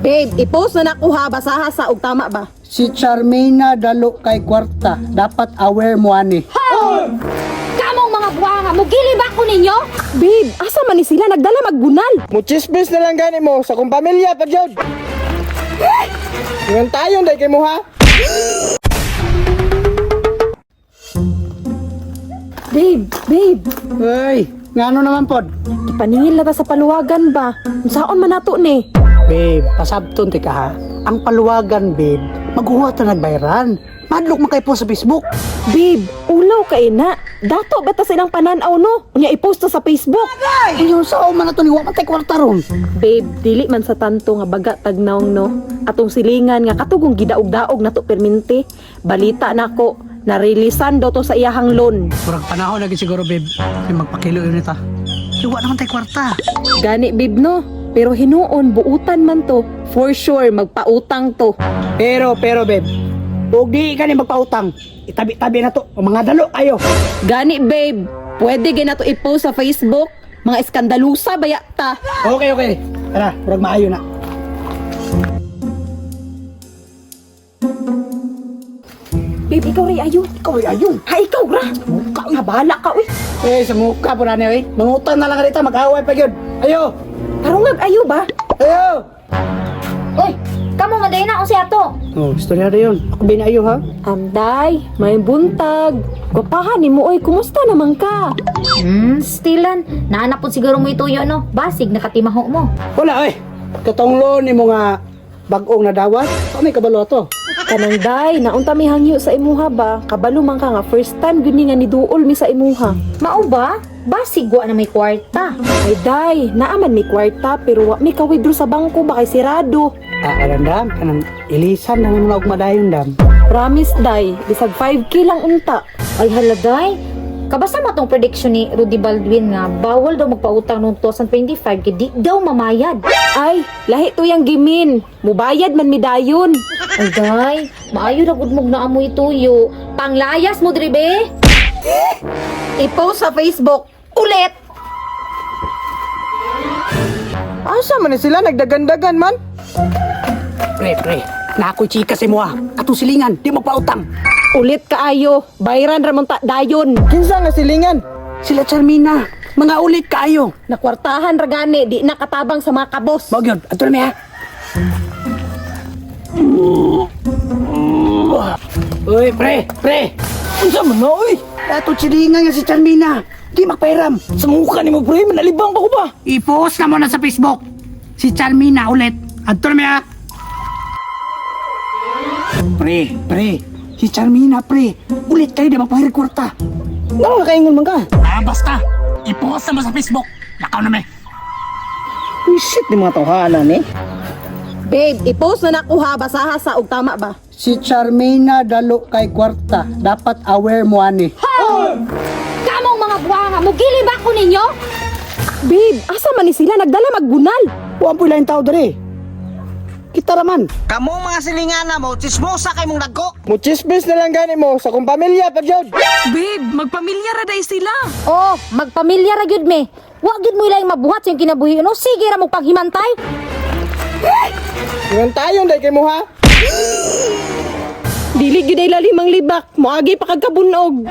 Babe, i-post na nakuha, basaha sa og tama ba? Si Charmaine dalo kay kwarta. Dapat aware mo ani. Kamong mga buwanga, mugili ba ko ninyo? Babe, asa man ni sila nagdala magbunal? Muchisbis na lang gani mo sa kong pamilya pag yun. Ngayon tayo dahil kay mo ha. Babe, Ay, ngano naman pod? ipaningil na ta sa paluwagan ba? Unsaon man nato ni? Babe, pasabton ti ka ha. Ang paluwagan, babe, maghuwat na nagbayran. Madlok man kay po sa Facebook. Babe, ulaw ka ina. Dato ba ta silang pananaw no? Unya i-post to sa Facebook. Inyo sa man na to ni wa man tay kwarta ron. Babe, dili man sa tanto nga baga tagnawng no. Atong silingan nga katugong gidaog-daog nato perminti. Balita nako, narilisan daw to sa iyahang loan. Kurang panahon lagi siguro, babe. Kay magpakilo yun ita. Iwa naman tay kwarta. Gani babe no. Pero hinuon buutan man to. For sure magpautang to. Pero babe, huwag di ka ni magpautang. Itabi-tabi na to. O mga dalo kayo. Gani babe, pwede gina to i-post sa Facebook. Mga eskandalusa baya ta. Okay. Tara, kurang maayo na. Babe, ikaw rin ayo. Ikaw ay ayun. Ha, ikaw ra. Mukha nga bala ka uy. Sa mukha po na niya, mangutang na lang ka dito, mag-away pa yun. Ayo! Tarungag ayo ba? Ayo! Uy, kamo maday na ako si ato. Oh, istorya na yun. Ako binayo ha? Anday, may buntag. Gwapahan ni mo oy, kumusta naman ka? Stilan, naanapod siguro mo ituyo no. Basig nakatimaho mo. Wala eh. Katonglo ni mo nga bagong nadawat. Ano may kabalo to? Kanang day, naunta mi hangyo sa imuha ba? Kabalo man ka nga first time guni nga ni duol mi sa imuha. Mao ba? Basig wa na may kwarta. Ay day, naaman mi kwarta pero wa mi ka-withdraw sa bangko ba kay sirado. Alam dam, kanang ilisan na naman ako madayon dam. Promise day, bisag 5K lang unta. Ay haladay. Kabasa mo tong prediction ni Rudy Baldwin nga bawal daw magpautang noong 2025 kay di daw mamayad. Ay, lahi to yang gimin. Mubayad man mi dayon. Ay day, maayo na gud mog na amoy tuyo. Panglayas mo diri be. I-post sa Facebook ulit. Asa man ni sila nagdagandagan man? Pre. Na ako'y chika si mo ha. Atong silingan, di magpautang. Ulit kaayo, bayran ramon ta dayon. Kinsa nga silingan? Sila Charmina, mga ulit kaayo. Nakwartahan ra gani, di nakatabang sa mga kabos. Wag yun, ato na ha. Uy, pre. Unsa man na oy? Ato silingan nga si Charmina. Di magpairam. Sa mukha ni mo pre, manalibang pa ko ba? I-post na mo na sa Facebook. Si Charmina ulit. Ato na ha. Pre. Si Charmina, pre. Ulit kayo di magpahiri kwarta. Nakakaingon man ka. Basta. I-post na mo sa Facebook. Lakaw na me. Shit ni mga tawhanan eh. Babe, i-post na nakuha, basaha sa og tama ba? Si Charmina dalo kay kwarta. Dapat aware mo ani. Kamong mga buwanga, mugili ba ko ninyo? Babe, asa man ni sila nagdala magbunal? Huwag po ilang tao dari. Kita raman. Kamu mga silingana mo, chismosa kay mong dagko. Muchisbis na lang gani mo sa kong pamilya pag yun. Babe, magpamilya ra day sila. Oh, magpamilya ra gyud me. Wa gyud mo ilang mabuhat sa kinabuhi no. Sige ra mo paghimantay. Ngayon tayo dahil kay mo ha. Dili gyud ay lalimang libak, moagi pa kagkabunog.